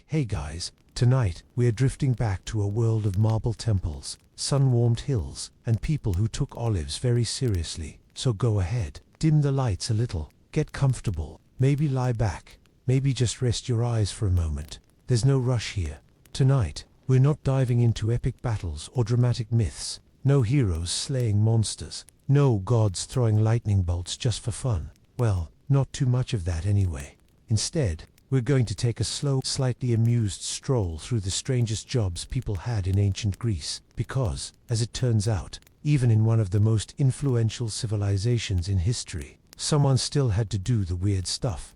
Hey guys, tonight we're drifting back to a world of marble temples, sun-warmed hills, and people who took olives very seriously. So go ahead, dim the lights a little, get comfortable, maybe lie back, maybe just rest your eyes for a moment. There's no rush here. Tonight, we're not diving into epic battles or dramatic myths. No heroes slaying monsters. No gods throwing lightning bolts just for fun. Well, not too much of that anyway. Instead, we're going to take a slow, slightly amused stroll through the strangest jobs people had in ancient Greece, because, as it turns out, even in one of the most influential civilizations in history, someone still had to do the weird stuff.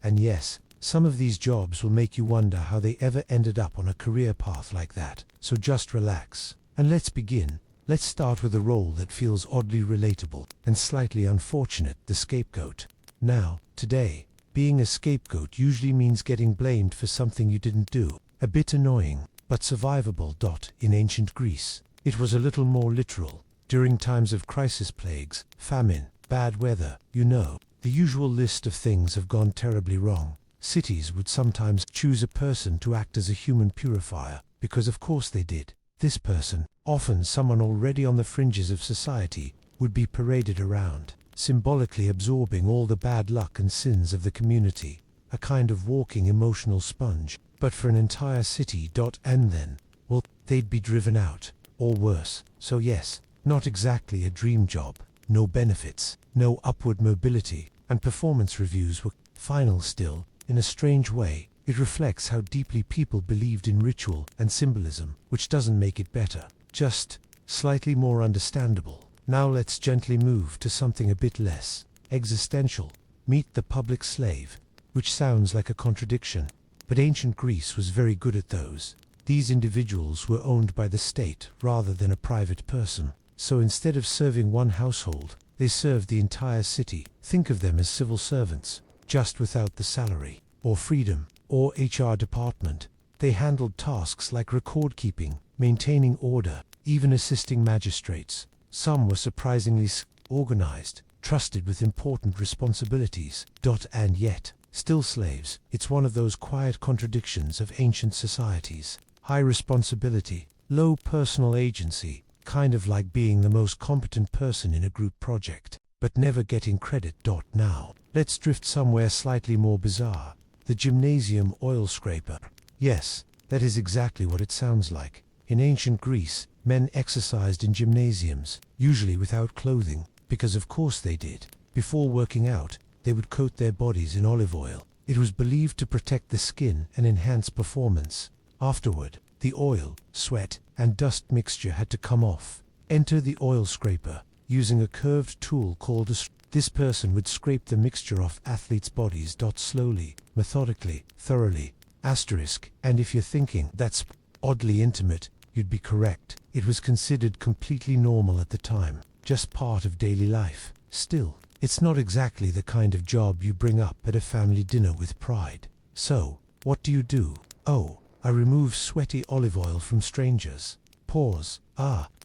And yes, some of these jobs will make you wonder how they ever ended up on a career path like that. So just relax, and let's begin. Let's start with a role that feels oddly relatable and slightly unfortunate: the scapegoat. Now, today, being a scapegoat usually means getting blamed for something you didn't do. A bit annoying, but survivable. In ancient Greece, it was a little more literal. During times of crisis, plagues, famine, bad weather, the usual list of things have gone terribly wrong. Cities would sometimes choose a person to act as a human purifier, because of course they did. This person, often someone already on the fringes of society, would be paraded around, symbolically absorbing all the bad luck and sins of the community, a kind of walking emotional sponge, but for an entire city. And then, well, they'd be driven out, or worse. So yes, not exactly a dream job. No benefits, no upward mobility, and performance reviews were final. Still, in a strange way, it reflects how deeply people believed in ritual and symbolism, which doesn't make it better, just slightly more understandable. Now let's gently move to something a bit less existential. Meet the public slave, which sounds like a contradiction, but ancient Greece was very good at those. These individuals were owned by the state rather than a private person. So instead of serving one household, they served the entire city. Think of them as civil servants, just without the salary, or freedom, or HR department. They handled tasks like record keeping, maintaining order, even assisting magistrates. Some were surprisingly organized, trusted with important responsibilities. And yet, still slaves. It's one of those quiet contradictions of ancient societies. High responsibility, low personal agency, kind of like being the most competent person in a group project, but never getting credit. Now, let's drift somewhere slightly more bizarre. The gymnasium oil scraper. Yes, that is exactly what it sounds like. In ancient Greece, men exercised in gymnasiums, usually without clothing, because of course they did. Before working out, they would coat their bodies in olive oil. It was believed to protect the skin and enhance performance. Afterward, the oil, sweat, and dust mixture had to come off. Enter the oil scraper, using a curved tool called a This person would scrape the mixture off athletes' bodies. Slowly, methodically, thoroughly. And if you're thinking that's oddly intimate, you'd be correct. It was considered completely normal at the time, just part of daily life. Still, it's not exactly the kind of job you bring up at a family dinner with pride. So, what do? Oh, I remove sweaty olive oil from strangers. Pause.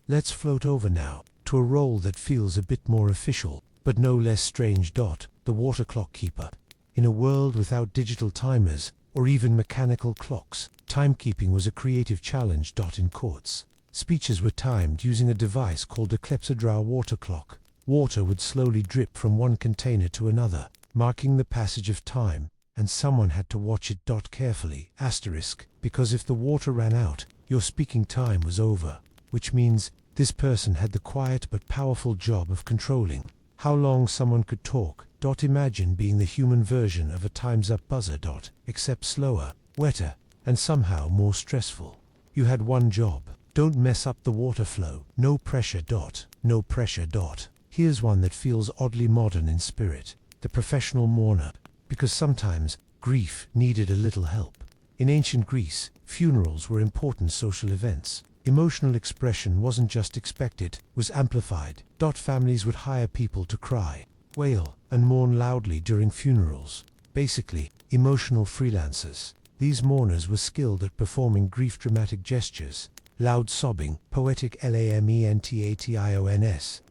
Let's float over now to a role that feels a bit more official, but no less strange. The water clock keeper. In a world without digital timers, or even mechanical clocks, timekeeping was a creative challenge. In courts, speeches were timed using a device called a clepsydra water clock. Water would slowly drip from one container to another, marking the passage of time, and someone had to watch it. Carefully, because if the water ran out, your speaking time was over, which means this person had the quiet but powerful job of controlling how long someone could talk. Imagine being the human version of a time's up buzzer. Except slower, wetter, and somehow more stressful. You had one job: don't mess up the water flow. No pressure. No pressure. Here's one that feels oddly modern in spirit: the professional mourner, because sometimes grief needed a little help. In ancient Greece, funerals were important social events. Emotional expression wasn't just expected, was amplified. Families would hire people to cry, wail, and mourn loudly during funerals. Basically, emotional freelancers. These mourners were skilled at performing grief dramatic gestures, loud sobbing, poetic lamentations,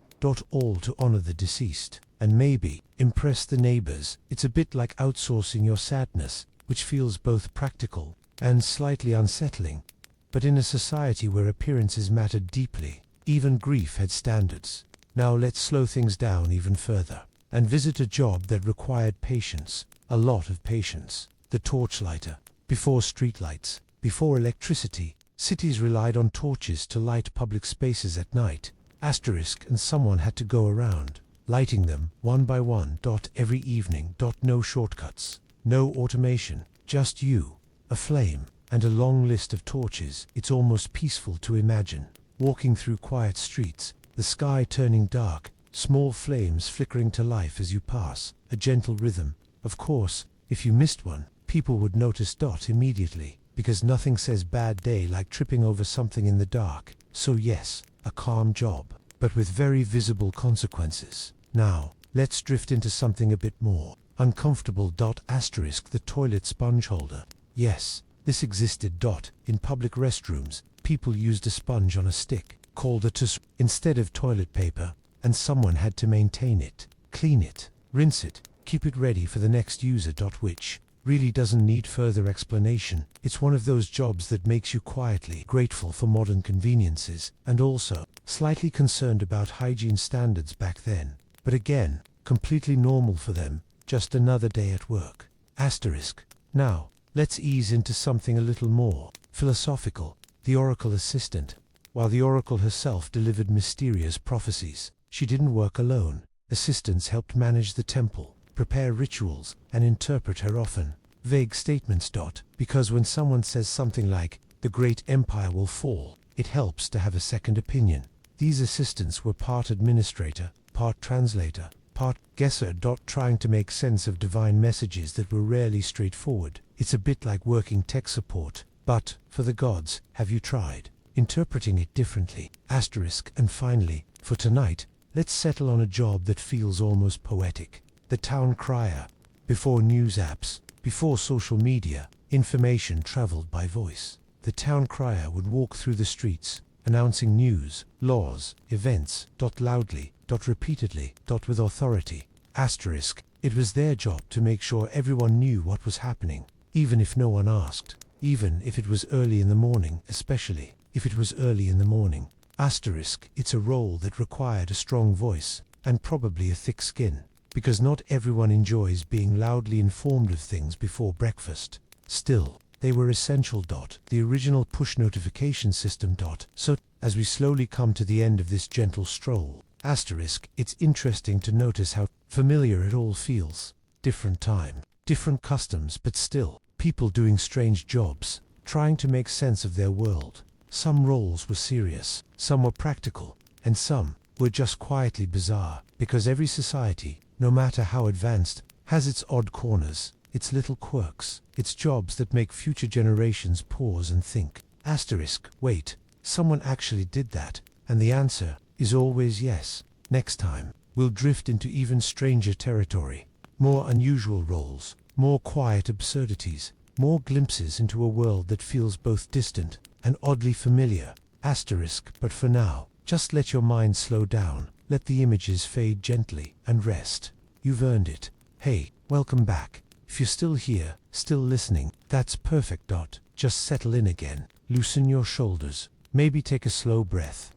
all to honor the deceased, and maybe impress the neighbors. It's a bit like outsourcing your sadness, which feels both practical and slightly unsettling. But in a society where appearances mattered deeply, even grief had standards. Now let's slow things down even further and visit a job that required patience, a lot of patience. The torchlighter. Before streetlights, before electricity, cities relied on torches to light public spaces at night. And someone had to go around, lighting them one by one. Every evening. No shortcuts, no automation, just you, a flame, and a long list of torches. It's almost peaceful to imagine walking through quiet streets, the sky turning dark, small flames flickering to life as you pass, a gentle rhythm. Of course, if you missed one, people would notice. Immediately, because nothing says bad day like tripping over something in the dark. So yes, a calm job, but with very visible consequences. Now, let's drift into something a bit more uncomfortable. The toilet sponge holder. Yes, this existed. In public restrooms, people used a sponge on a stick, called a tuss, instead of toilet paper, and someone had to maintain it, clean it, rinse it, keep it ready for the next user. Which really doesn't need further explanation. It's one of those jobs that makes you quietly grateful for modern conveniences, and also slightly concerned about hygiene standards back then. But again, completely normal for them, just another day at work. Now, let's ease into something a little more philosophical. The Oracle assistant. While the Oracle herself delivered mysterious prophecies, she didn't work alone. Assistants helped manage the temple, prepare rituals, and interpret her often vague statements. Because when someone says something like, "The great empire will fall," it helps to have a second opinion. These assistants were part administrator, part translator, part guesser. Trying to make sense of divine messages that were rarely straightforward. It's a bit like working tech support, but, for the gods, have you tried interpreting it differently? And finally, for tonight, let's settle on a job that feels almost poetic. The town crier. Before news apps, before social media, information traveled by voice. The town crier would walk through the streets, announcing news, laws, events, loudly, repeatedly, with authority. It was their job to make sure everyone knew what was happening, even if no one asked, even if it was early in the morning, especially if it was early in the morning. It's a role that required a strong voice, and probably a thick skin, because not everyone enjoys being loudly informed of things before breakfast. Still, they were essential. The original push notification system. So, as we slowly come to the end of this gentle stroll, it's interesting to notice how familiar it all feels. Different time, different customs, but still, people doing strange jobs, trying to make sense of their world. Some roles were serious, some were practical, and some were just quietly bizarre, because every society, no matter how advanced, has its odd corners, its little quirks, its jobs that make future generations pause and think. Wait, someone actually did that, and the answer is always yes. Next time, we'll drift into even stranger territory, more unusual roles, more quiet absurdities, more glimpses into a world that feels both distant and oddly familiar. But for now, just let your mind slow down, let the images fade gently, and rest. You've earned it. Hey, welcome back. If you're still here, still listening, that's perfect. Just settle in again, loosen your shoulders, maybe take a slow breath.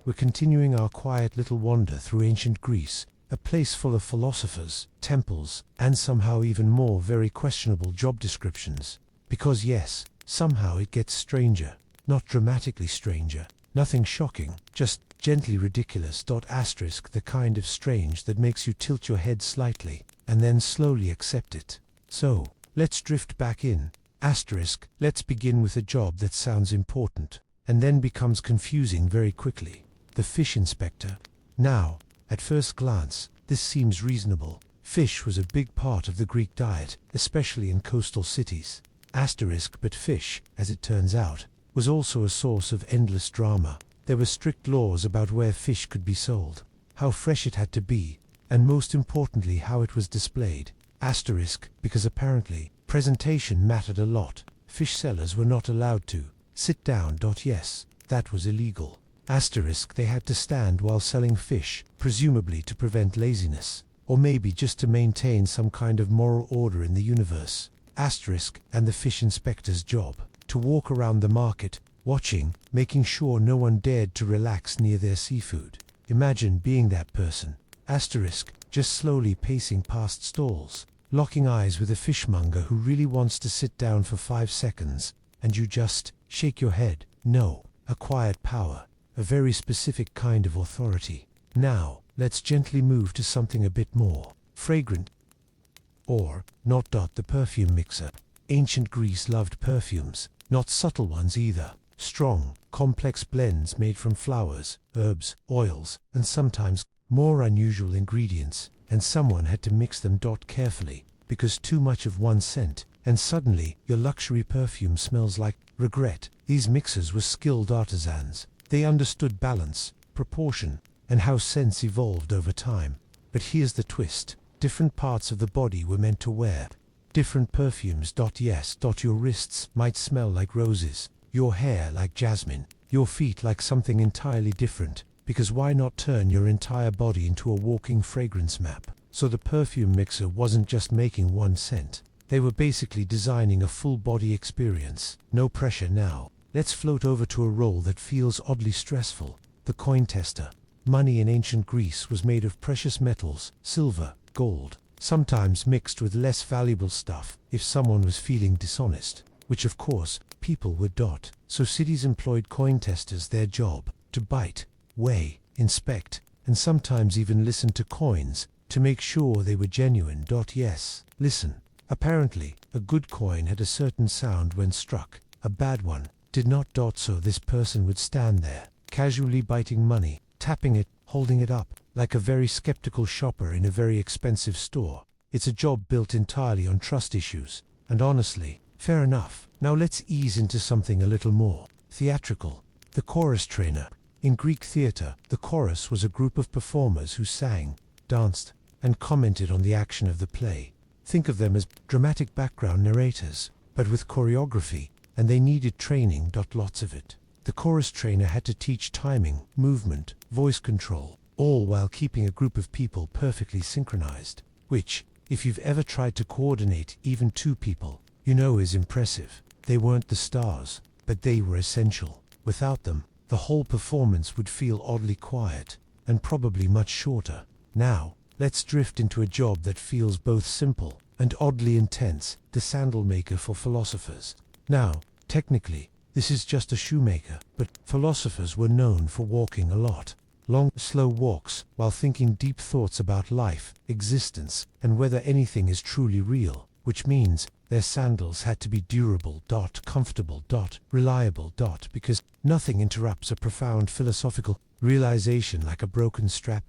We're continuing our quiet little wander through ancient Greece, a place full of philosophers, temples, and somehow even more very questionable job descriptions. Because yes, somehow it gets stranger, not dramatically stranger, nothing shocking, just gently ridiculous. The kind of strange that makes you tilt your head slightly, and then slowly accept it. So, let's drift back in. Let's begin with a job that sounds important, and then becomes confusing very quickly. The fish inspector. Now, at first glance, this seems reasonable. Fish was a big part of the Greek diet, especially in coastal cities. But fish, as it turns out, was also a source of endless drama. There were strict laws about where fish could be sold, how fresh it had to be, and most importantly how it was displayed. Because apparently, presentation mattered a lot. Fish sellers were not allowed to sit down. Yes, that was illegal. They had to stand while selling fish, presumably to prevent laziness, or maybe just to maintain some kind of moral order in the universe. and the fish inspector's job, to walk around the market, watching, making sure no one dared to relax near their seafood. Imagine being that person, just slowly pacing past stalls, locking eyes with a fishmonger who really wants to sit down for 5 seconds, and you just shake your head. No, a quiet power, a very specific kind of authority. Now, let's gently move to something a bit more fragrant. Or, not. The perfume mixer. Ancient Greece loved perfumes, not subtle ones either. Strong, complex blends made from flowers, herbs, oils, and sometimes more unusual ingredients, and someone had to mix them carefully, because too much of one scent, and suddenly your luxury perfume smells like regret. These mixers were skilled artisans. They understood balance, proportion, and how scents evolved over time. But here's the twist. Different parts of the body were meant to wear different perfumes. Yes, your wrists might smell like roses, your hair like jasmine, your feet like something entirely different, because why not turn your entire body into a walking fragrance map? So the perfume mixer wasn't just making one scent. They were basically designing a full body experience. No pressure now. Let's float over to a role that feels oddly stressful. The coin tester. Money in ancient Greece was made of precious metals, silver, gold, sometimes mixed with less valuable stuff if someone was feeling dishonest, which of course, people would. So cities employed coin testers. Their job, to bite, weigh, inspect, and sometimes even listen to coins, to make sure they were genuine. Yes, listen. Apparently, a good coin had a certain sound when struck, a bad one did not. So this person would stand there, casually biting money, tapping it, holding it up, like a very skeptical shopper in a very expensive store. It's a job built entirely on trust issues, and honestly, fair enough. Now let's ease into something a little more theatrical. The chorus trainer. In Greek theater, the chorus was a group of performers who sang, danced, and commented on the action of the play. Think of them as dramatic background narrators, but with choreography, and they needed training. Lots of it. The chorus trainer had to teach timing, movement, voice control, all while keeping a group of people perfectly synchronized, which, if you've ever tried to coordinate even 2 people, you know is impressive. They weren't the stars, but they were essential. Without them, the whole performance would feel oddly quiet, and probably much shorter. Now, let's drift into a job that feels both simple and oddly intense, the sandal maker for philosophers. Now, technically, this is just a shoemaker, but philosophers were known for walking a lot. Long, slow walks, while thinking deep thoughts about life, existence, and whether anything is truly real, which means their sandals had to be durable, comfortable, reliable, because nothing interrupts a profound philosophical realization like a broken strap.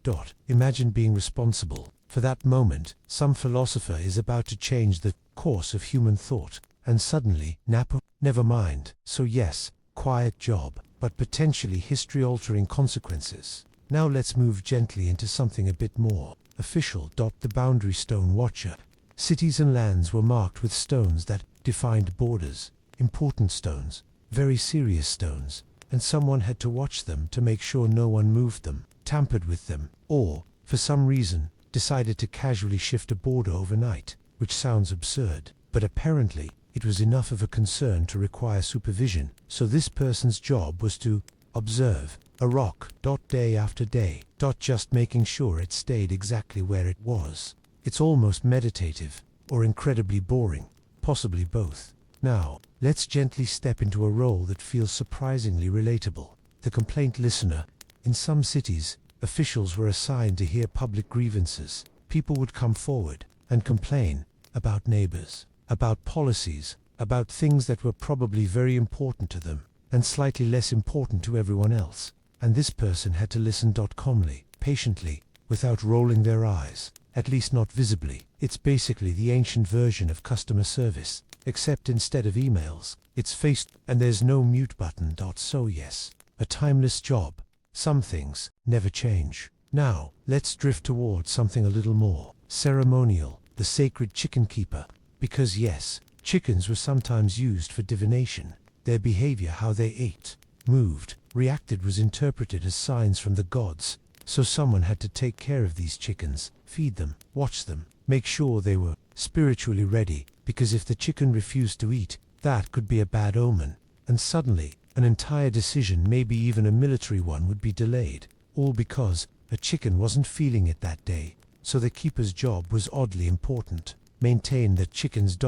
Imagine being responsible for that moment. Some philosopher is about to change the course of human thought, and suddenly, never mind. So yes, quiet job, but potentially history-altering consequences. Now let's move gently into something a bit more official. The boundary stone watcher. Cities and lands were marked with stones that defined borders, important stones, very serious stones, and someone had to watch them to make sure no one moved them, tampered with them, or, for some reason, decided to casually shift a border overnight, which sounds absurd, but apparently, it was enough of a concern to require supervision. So this person's job was to observe a rock, day after day, just making sure it stayed exactly where it was. It's almost meditative, or incredibly boring, possibly both. Now, let's gently step into a role that feels surprisingly relatable. The complaint listener. In some cities, officials were assigned to hear public grievances. People would come forward and complain about neighbors, about policies, about things that were probably very important to them, and slightly less important to everyone else. And this person had to listen calmly, patiently, without rolling their eyes, at least not visibly. It's basically the ancient version of customer service, except instead of emails, it's face, and there's no mute button. So yes, a timeless job. Some things never change. Now, let's drift towards something a little more ceremonial, the sacred chicken keeper. Because yes, chickens were sometimes used for divination. Their behavior, how they ate, moved, reacted, was interpreted as signs from the gods. So someone had to take care of these chickens, feed them, watch them, make sure they were spiritually ready, because if the chicken refused to eat, that could be a bad omen, and suddenly, an entire decision, maybe even a military one, would be delayed, all because a chicken wasn't feeling it that day. So the keeper's job was oddly important. Maintain the chickens.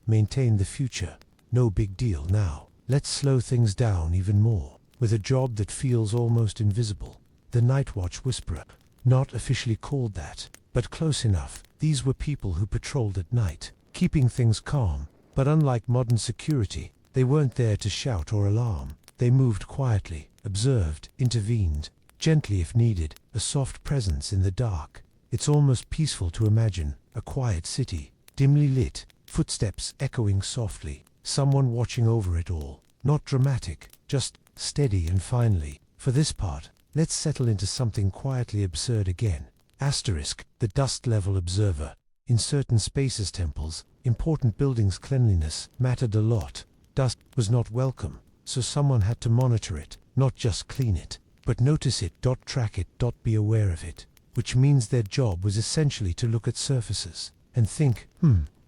Maintain the future. No big deal now. Let's slow things down even more, with a job that feels almost invisible. The night watch whisperer. Not officially called that, but close enough. These were people who patrolled at night, keeping things calm. But unlike modern security, they weren't there to shout or alarm. They moved quietly, observed, intervened, gently if needed, a soft presence in the dark. It's almost peaceful to imagine a quiet city, dimly lit, footsteps echoing softly, someone watching over it all. Not dramatic, just steady. And finally, for this part, let's settle into something quietly absurd again. Asterisk, the dust level observer. In certain spaces, temples, important buildings, cleanliness mattered a lot. Dust was not welcome, so someone had to monitor it, not just clean it, but notice it. Track it. Be aware of it. Which means their job was essentially to look at surfaces and think,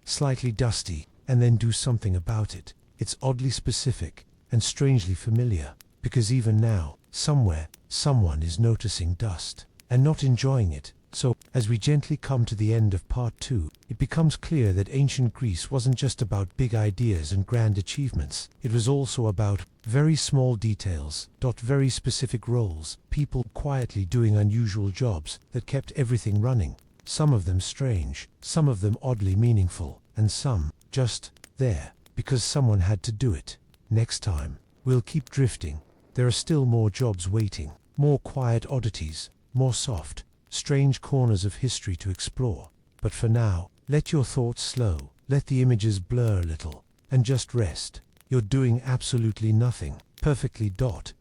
slightly dusty, and then do something about it. It's oddly specific and strangely familiar, because even now, somewhere, someone is noticing dust and not enjoying it. So, as we gently come to the end of part 2, it becomes clear that ancient Greece wasn't just about big ideas and grand achievements. It was also about very small details, very specific roles, people quietly doing unusual jobs that kept everything running. Some of them strange, some of them oddly meaningful, and some just there because someone had to do it. Next time, we'll keep drifting. There are still more jobs waiting, more quiet oddities, more soft, strange corners of history to explore. But for now, let your thoughts slow, let the images blur a little, and just rest. You're doing absolutely nothing, perfectly.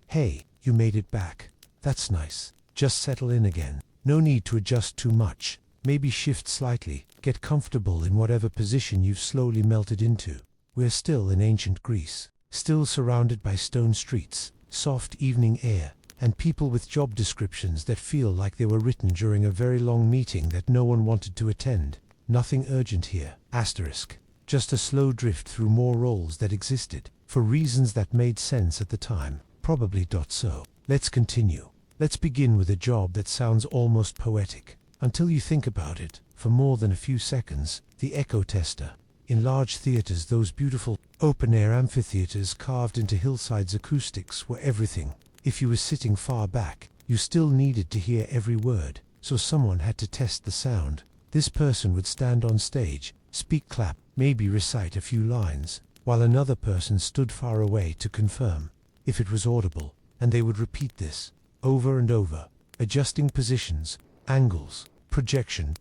Hey, you made it back. That's nice. Just settle in again. No need to adjust too much. Maybe shift slightly, get comfortable in whatever position you've slowly melted into. We're still in ancient Greece, still surrounded by stone streets, soft evening air, and people with job descriptions that feel like they were written during a very long meeting that no one wanted to attend. Nothing urgent here. Asterisk. Just a slow drift through more roles that existed, for reasons that made sense at the time, probably. So, let's continue. Let's begin with a job that sounds almost poetic, until you think about it, for more than a few seconds. The echo tester. In large theaters, those beautiful, open-air amphitheaters carved into hillsides, acoustics were everything. If you were sitting far back, you still needed to hear every word, so someone had to test the sound. This person would stand on stage, speak, clap, maybe recite a few lines, while another person stood far away to confirm if it was audible, and they would repeat this over and over, adjusting positions, angles, projection.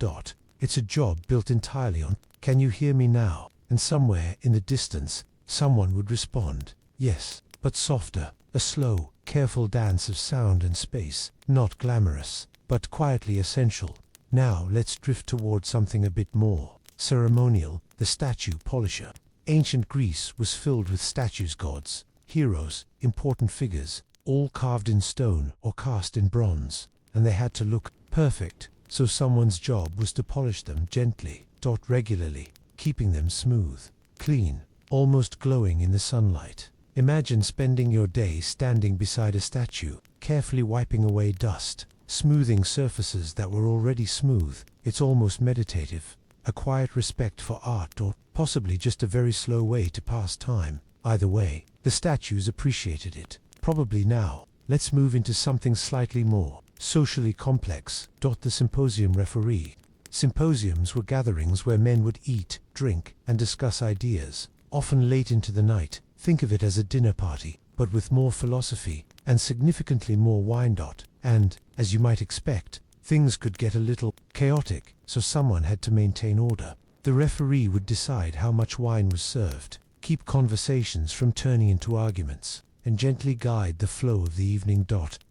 It's a job built entirely on, "Can you hear me now?" And somewhere in the distance, someone would respond, "Yes," but softer, a slow, careful dance of sound and space, not glamorous, but quietly essential. Now let's drift toward something a bit more ceremonial. The statue polisher. Ancient Greece was filled with statues, gods, heroes, important figures, all carved in stone or cast in bronze, and they had to look perfect, so someone's job was to polish them gently, regularly, keeping them smooth, clean, almost glowing in the sunlight. Imagine spending your day standing beside a statue, carefully wiping away dust, smoothing surfaces that were already smooth. It's almost meditative, a quiet respect for art, or possibly just a very slow way to pass time. Either way, the statues appreciated it. Probably. Now, let's move into something slightly more socially complex. The symposium referee. Symposiums were gatherings where men would eat, drink, and discuss ideas, often late into the night. Think of it as a dinner party, but with more philosophy, and significantly more wine. And, as you might expect, things could get a little chaotic, so someone had to maintain order. The referee would decide how much wine was served, keep conversations from turning into arguments, and gently guide the flow of the evening.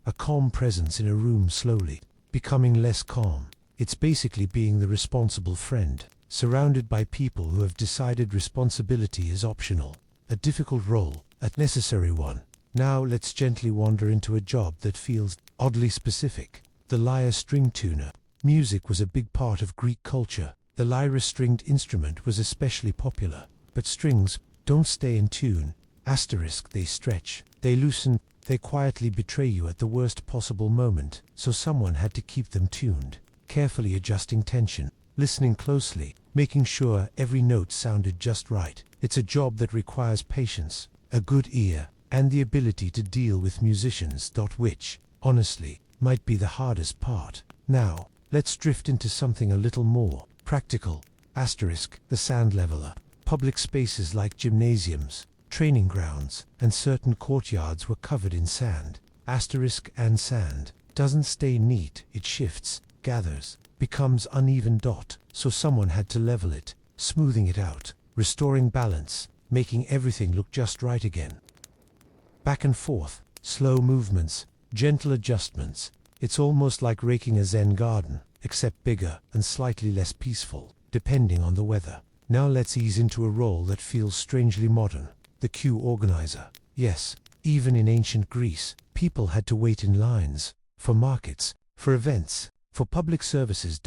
A calm presence in a room slowly becoming less calm. It's basically being the responsible friend, surrounded by people who have decided responsibility is optional. A difficult role, a necessary one. Now let's gently wander into a job that feels oddly specific. The lyre string tuner. Music was a big part of Greek culture. The lyre stringed instrument was especially popular. But strings don't stay in tune. Asterisk, they stretch, they loosen, they quietly betray you at the worst possible moment, so someone had to keep them tuned, carefully adjusting tension, listening closely, making sure every note sounded just right. It's a job that requires patience, a good ear, and the ability to deal with musicians. Which, honestly, might be the hardest part. Now, let's drift into something a little more practical. Asterisk, the sand leveler. Public spaces like gymnasiums, training grounds, and certain courtyards were covered in sand. Asterisk, and sand doesn't stay neat, it shifts, gathers, becomes uneven. So someone had to level it, smoothing it out, restoring balance, making everything look just right again. Back and forth, slow movements, gentle adjustments. It's almost like raking a Zen garden, except bigger and slightly less peaceful, depending on the weather. Now let's ease into a role that feels strangely modern. The queue organizer. Yes, even in ancient Greece, people had to wait in lines, for markets, for events, for public services.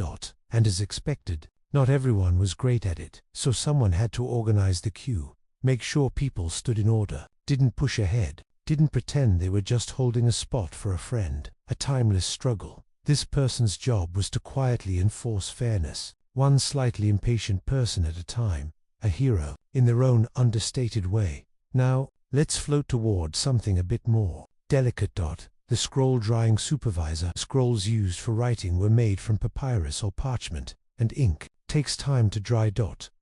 And as expected, not everyone was great at it, so someone had to organize the queue, make sure people stood in order, didn't push ahead, didn't pretend they were just holding a spot for a friend. A timeless struggle. This person's job was to quietly enforce fairness, one slightly impatient person at a time, a hero, in their own understated way. Now, let's float toward something a bit more delicate. The scroll drying supervisor. Scrolls used for writing were made from papyrus or parchment, and ink takes time to dry.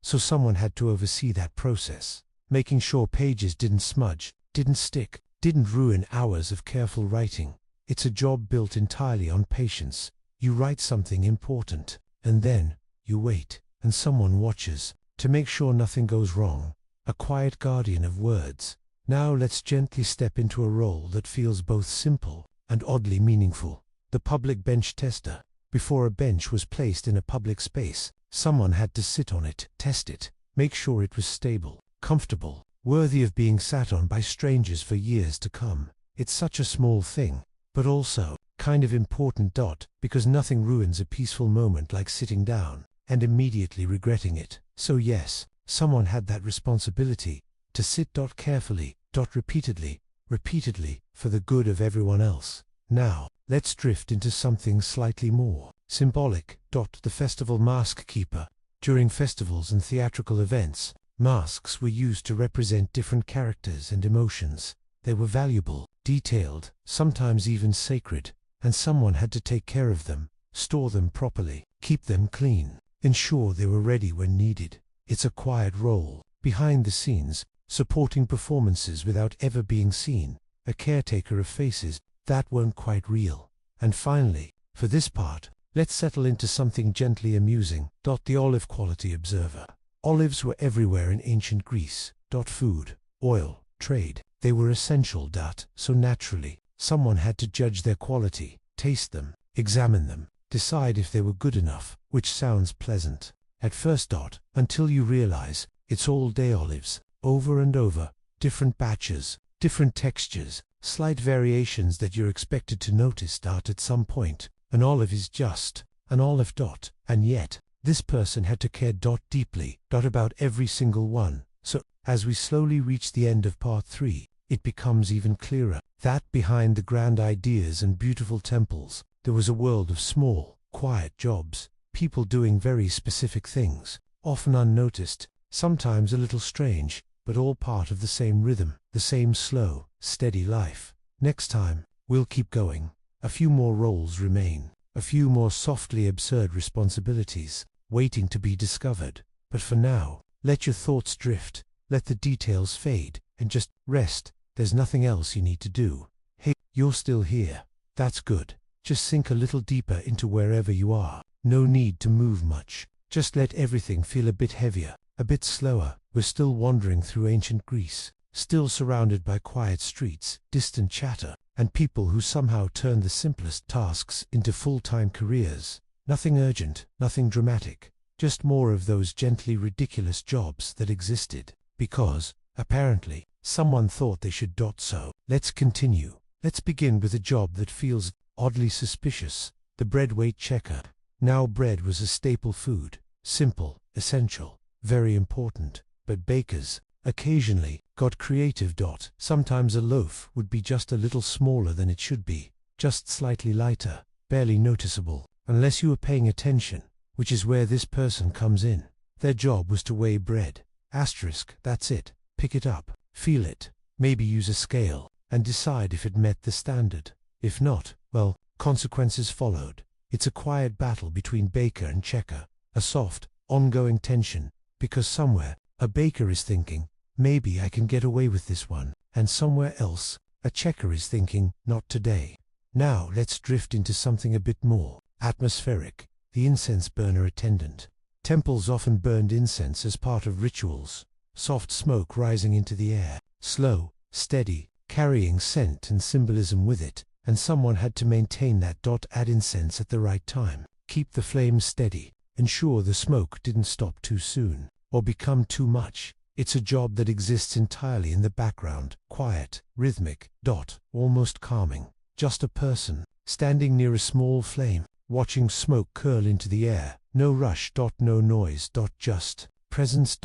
So someone had to oversee that process, making sure pages didn't smudge, didn't stick, didn't ruin hours of careful writing. It's a job built entirely on patience. You write something important, and then you wait, and someone watches to make sure nothing goes wrong. A quiet guardian of words. Now let's gently step into a role that feels both simple and oddly meaningful. The public bench tester. Before a bench was placed in a public space, someone had to sit on it, test it, make sure it was stable, comfortable, worthy of being sat on by strangers for years to come. It's such a small thing, but also kind of important. Because nothing ruins a peaceful moment like sitting down and immediately regretting it. So yes, someone had that responsibility to sit carefully, repeatedly, for the good of everyone else. Now, let's drift into something slightly more symbolic. The festival mask keeper. During festivals and theatrical events, masks were used to represent different characters and emotions. They were valuable, detailed, sometimes even sacred, and someone had to take care of them, store them properly, keep them clean, ensure they were ready when needed. It's a quiet role, behind the scenes, supporting performances without ever being seen, a caretaker of faces that weren't quite real. And finally, for this part, let's settle into something gently amusing. The olive quality observer. Olives were everywhere in ancient Greece. Food, oil, trade, they were essential. So naturally, someone had to judge their quality, taste them, examine them, decide if they were good enough, which sounds pleasant at first. Until you realize, it's all day olives, over and over, different batches, different textures, slight variations that you're expected to notice. At some point, an olive is just an olive. And yet, this person had to care deeply about every single one. So, as we slowly reach the end of part 3, it becomes even clearer that behind the grand ideas and beautiful temples, there was a world of small, quiet jobs, people doing very specific things, often unnoticed, sometimes a little strange, but all part of the same rhythm, the same slow, steady life. Next time, we'll keep going. A few more roles remain, a few more softly absurd responsibilities, waiting to be discovered. But for now, let your thoughts drift, let the details fade, and just rest. There's nothing else you need to do. Hey, you're still here. That's good. Just sink a little deeper into wherever you are. No need to move much. Just let everything feel a bit heavier, a bit slower. We're still wandering through ancient Greece, still surrounded by quiet streets, distant chatter, and people who somehow turned the simplest tasks into full-time careers. Nothing urgent, nothing dramatic, just more of those gently ridiculous jobs that existed, because, apparently, someone thought they should. So, let's continue. Let's begin with a job that feels oddly suspicious, the bread weight checker. Now bread was a staple food, simple, essential, very important, but bakers, occasionally, got creative. Sometimes a loaf would be just a little smaller than it should be, just slightly lighter, barely noticeable, unless you were paying attention, which is where this person comes in. Their job was to weigh bread. That's it. Pick it up, feel it, maybe use a scale, and decide if it met the standard. If not, well, consequences followed. It's a quiet battle between baker and checker, a soft, ongoing tension, because somewhere, a baker is thinking, maybe I can get away with this one, and somewhere else, a checker is thinking, not today. Now let's drift into something a bit more atmospheric, the incense burner attendant. Temples often burned incense as part of rituals, soft smoke rising into the air, slow, steady, carrying scent and symbolism with it, and someone had to maintain that. Add incense at the right time, keep the flames steady, ensure the smoke didn't stop too soon, or become too much. It's a job that exists entirely in the background, quiet, rhythmic, almost calming. Just a person, standing near a small flame, watching smoke curl into the air. No rush. No noise. Just presence.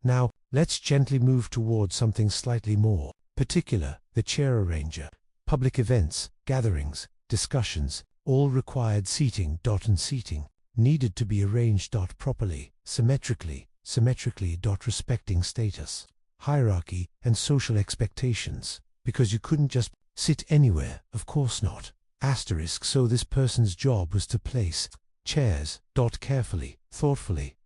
Now, let's gently move towards something slightly more particular, the chair arranger. Public events, gatherings, discussions, all required seating. And seating needed to be arranged. Properly, symmetrically, respecting status, hierarchy, and social expectations, because you couldn't just sit anywhere, of course not. So this person's job was to place chairs, carefully, thoughtfully,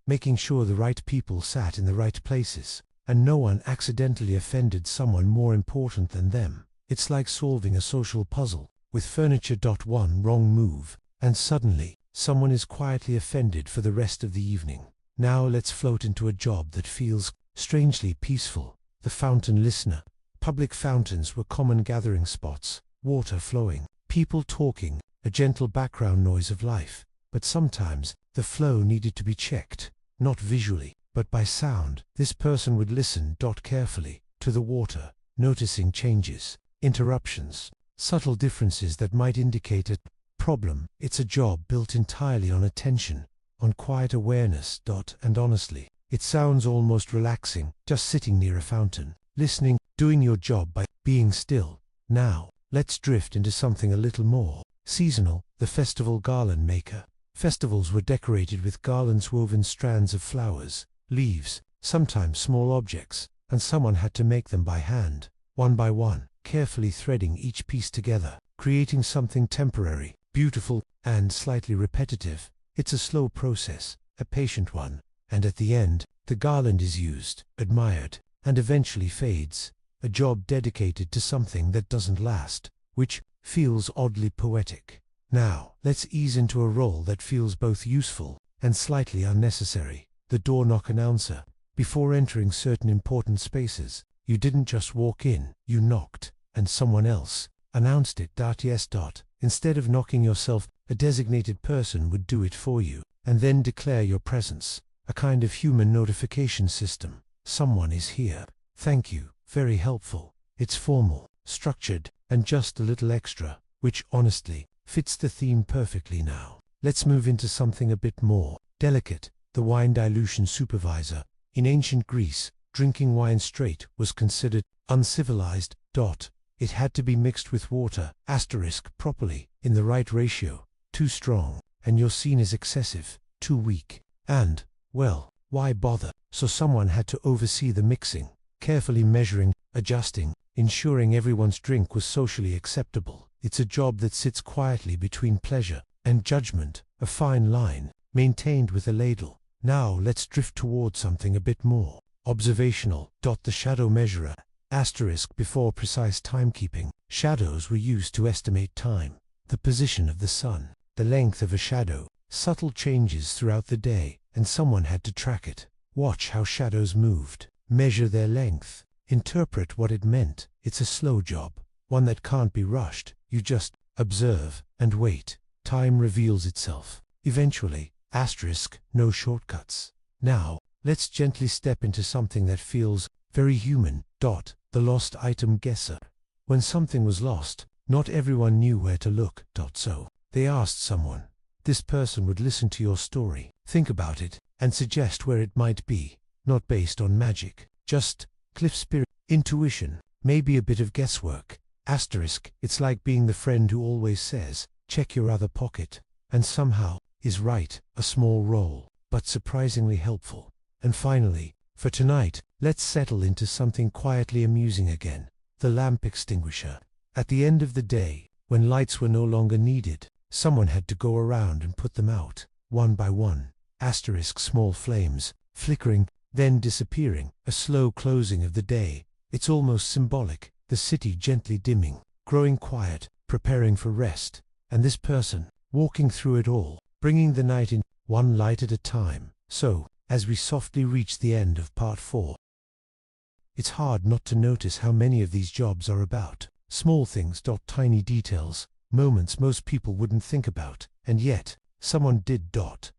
making sure the right people sat in the right places, and no one accidentally offended someone more important than them. It's like solving a social puzzle, with furniture. One wrong move, and suddenly, someone is quietly offended for the rest of the evening. Now let's float into a job that feels strangely peaceful, the fountain listener. Public fountains were common gathering spots, water flowing, people talking, a gentle background noise of life. But sometimes, the flow needed to be checked, not visually, but by sound. This person would listen carefully to the water, noticing changes, interruptions, subtle differences that might indicate a problem. It's a job built entirely on attention, on quiet awareness. And honestly, it sounds almost relaxing, just sitting near a fountain, listening, doing your job by being still. Now, let's drift into something a little more seasonal, the festival garland maker. Festivals were decorated with garlands, woven strands of flowers, leaves, sometimes small objects, and someone had to make them by hand, one by one, carefully threading each piece together, creating something temporary, beautiful, and slightly repetitive. It's a slow process, a patient one, and at the end, the garland is used, admired, and eventually fades. A job dedicated to something that doesn't last, which feels oddly poetic. Now, let's ease into a role that feels both useful and slightly unnecessary, the door knock announcer. Before entering certain important spaces, you didn't just walk in, you knocked, and someone else announced it. Yes. Instead of knocking yourself, a designated person would do it for you, and then declare your presence, a kind of human notification system. Someone is here. Thank you. Very helpful. It's formal, structured, and just a little extra, which, honestly, fits the theme perfectly. Now, let's move into something a bit more delicate, the wine dilution supervisor. In ancient Greece, drinking wine straight was considered uncivilized. It had to be mixed with water, properly, in the right ratio. Too strong, and you're seen as excessive. Too weak, and, well, why bother? So someone had to oversee the mixing, carefully measuring, adjusting, ensuring everyone's drink was socially acceptable. It's a job that sits quietly between pleasure and judgment, a fine line, maintained with a ladle. Now let's drift towards something a bit more observational. The shadow measurer. Before precise timekeeping, shadows were used to estimate time, the position of the sun, the length of a shadow, subtle changes throughout the day, and someone had to track it. Watch how shadows moved, measure their length, interpret what it meant. It's a slow job, one that can't be rushed. You just observe and wait. Time reveals itself. Eventually, no shortcuts. Now, let's gently step into something that feels very human. The lost item guesser. When something was lost, not everyone knew where to look. So, they asked someone. This person would listen to your story, think about it, and suggest where it might be. not based on magic, just cliff spirit, intuition, maybe a bit of guesswork. Asterisk, it's like being the friend who always says, check your other pocket, and somehow is right, a small role, but surprisingly helpful. And finally, for tonight, let's settle into something quietly amusing again, the lamp extinguisher. At the end of the day, when lights were no longer needed, someone had to go around and put them out, one by one. Asterisk, small flames, flickering, then disappearing, a slow closing of the day. It's almost symbolic, the city gently dimming, growing quiet, preparing for rest, and this person, walking through it all, bringing the night in, one light at a time. So, as we softly reach the end of part 4, it's hard not to notice how many of these jobs are about small things, tiny details, moments most people wouldn't think about, and yet, someone did.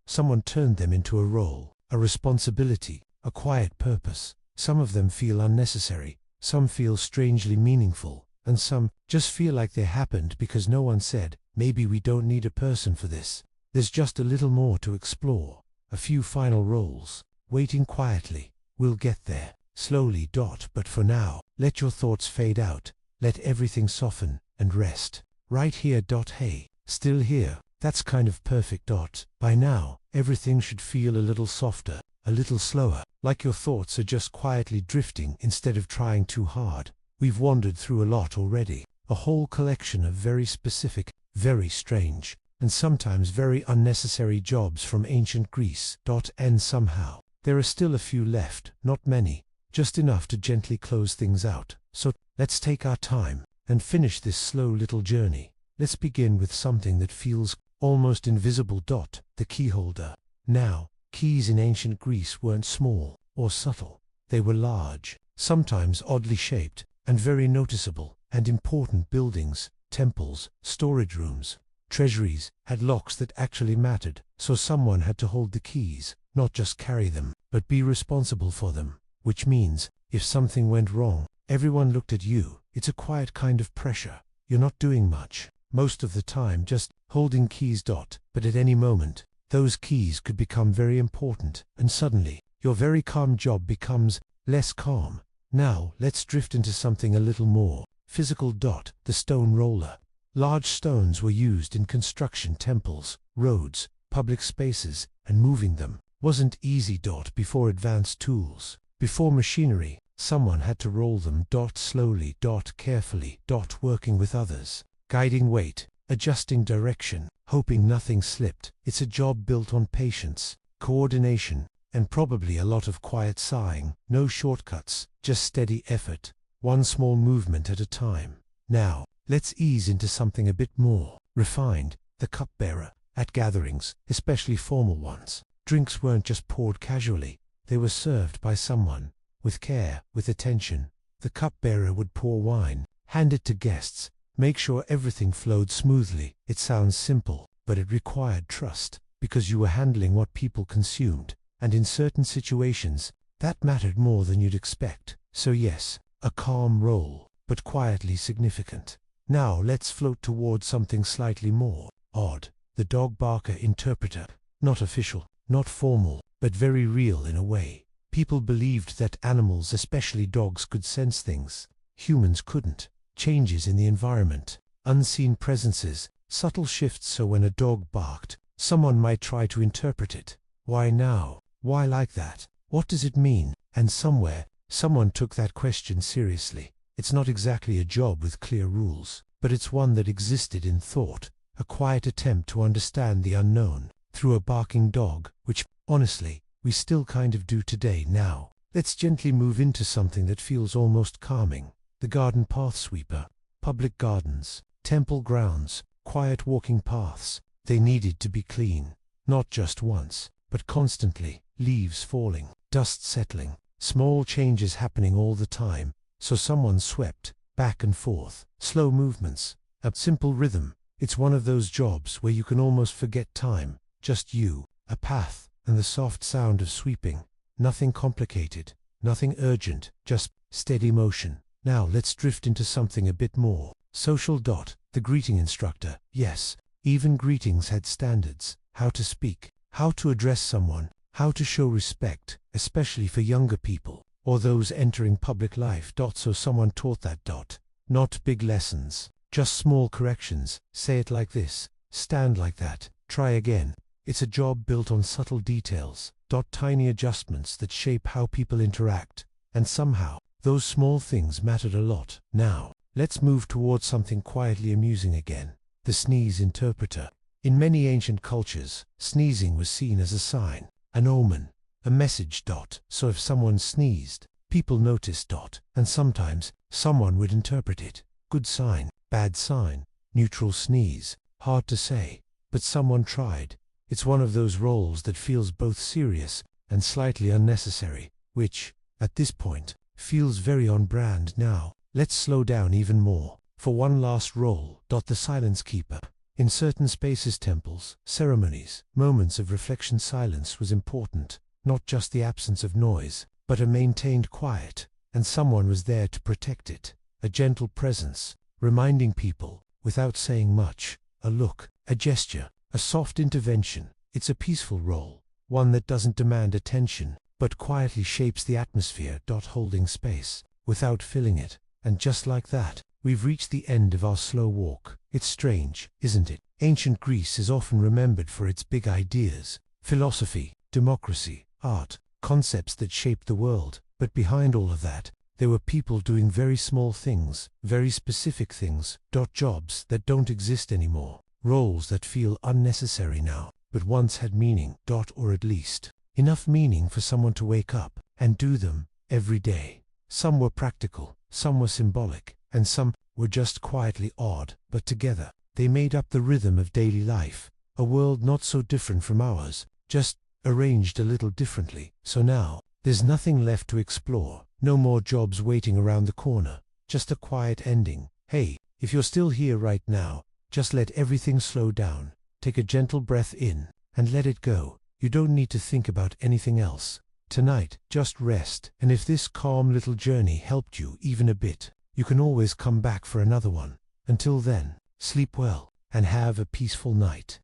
Someone turned them into a role, a responsibility, a quiet purpose. Some of them feel unnecessary, some feel strangely meaningful, and some just feel like they happened because no one said, maybe we don't need a person for this. There's just a little more to explore, a few final roles, waiting quietly. We'll get there, slowly. But for now, let your thoughts fade out, let everything soften and rest. Right here. Hey, still here, that's kind of perfect. By now, everything should feel a little softer, a little slower, like your thoughts are just quietly drifting instead of trying too hard. We've wandered through a lot already, a whole collection of very specific, very strange, and sometimes very unnecessary jobs from ancient Greece. And somehow, there are still a few left, not many, just enough to gently close things out. So, let's take our time and finish this slow little journey. Let's begin with something that feels almost invisible. The key holder. Now, keys in ancient Greece weren't small or subtle. They were large, sometimes oddly shaped, and very noticeable. And important buildings, temples, storage rooms, treasuries, had locks that actually mattered. So someone had to hold the keys, not just carry them, but be responsible for them. Which means, if something went wrong, everyone looked at you. It's a quiet kind of pressure. You're not doing much, most of the time just holding keys. But at any moment, those keys could become very important, and suddenly, your very calm job becomes less calm. Now, let's drift into something a little more physical. The stone roller. Large stones were used in construction, temples, roads, public spaces, and moving them wasn't easy. Before advanced tools, before machinery, someone had to roll them. Slowly. Carefully. Working with others, guiding weight, adjusting direction, hoping nothing slipped. It's a job built on patience, coordination, and probably a lot of quiet sighing. No shortcuts, just steady effort, one small movement at a time. Now, let's ease into something a bit more refined, the cupbearer. At gatherings, especially formal ones, drinks weren't just poured casually, they were served by someone, with care, with attention. The cupbearer would pour wine, hand it to guests, make sure everything flowed smoothly. It sounds simple, but it required trust, because you were handling what people consumed, and in certain situations, that mattered more than you'd expect. So yes, a calm role, but quietly significant. Now let's float towards something slightly more odd, the dog barker interpreter. Not official, not formal, but very real in a way. People believed that animals, especially dogs, could sense things humans couldn't. Changes in the environment, unseen presences, subtle shifts. So when a dog barked, someone might try to interpret it. Why now? Why like that? What does it mean? And somewhere, someone took that question seriously. It's not exactly a job with clear rules, but it's one that existed in thought, a quiet attempt to understand the unknown through a barking dog, which, honestly, we still kind of do today. Now, let's gently move into something that feels almost calming. The garden path sweeper. Public gardens, temple grounds, quiet walking paths. They needed to be clean, not just once, but constantly. Leaves falling, dust settling, small changes happening all the time. So someone swept, back and forth, slow movements, a simple rhythm. It's one of those jobs where you can almost forget time, just you, a path, and the soft sound of sweeping. Nothing complicated, nothing urgent, just steady motion. Now let's drift into something a bit more social. The greeting instructor. Yes, even greetings had standards, how to speak, how to address someone, how to show respect, especially for younger people, or those entering public life. So someone taught that. Not big lessons, just small corrections. Say it like this, stand like that, try again. It's a job built on subtle details. Tiny adjustments that shape how people interact, and somehow, those small things mattered a lot. Now, let's move towards something quietly amusing again, the sneeze interpreter. In many ancient cultures, sneezing was seen as a sign, an omen, a message. So if someone sneezed, people noticed. And sometimes, someone would interpret it. Good sign, bad sign, neutral sneeze, hard to say, but someone tried. It's one of those roles that feels both serious and slightly unnecessary, which, at this point, feels very on brand now. Let's slow down even more. For one last role, the silence keeper. In certain spaces, temples, ceremonies, moments of reflection, silence was important. Not just the absence of noise, but a maintained quiet, and someone was there to protect it. A gentle presence, reminding people, without saying much, a look, a gesture, a soft intervention. It's a peaceful role, one that doesn't demand attention, but quietly shapes the atmosphere. Holding space, without filling it. And just like that, we've reached the end of our slow walk. It's strange, isn't it? Ancient Greece is often remembered for its big ideas, philosophy, democracy, art, concepts that shaped the world. But behind all of that, there were people doing very small things, very specific things. Jobs that don't exist anymore. Roles that feel unnecessary now, but once had meaning. Or at least, enough meaning for someone to wake up and do them every day. Some were practical, some were symbolic, and some were just quietly odd, but together, they made up the rhythm of daily life, a world not so different from ours, just arranged a little differently. So now, there's nothing left to explore, no more jobs waiting around the corner, just a quiet ending. Hey, if you're still here right now, just let everything slow down, take a gentle breath in, and let it go. You don't need to think about anything else. Tonight, just rest, and if this calm little journey helped you even a bit, you can always come back for another one. Until then, sleep well, and have a peaceful night.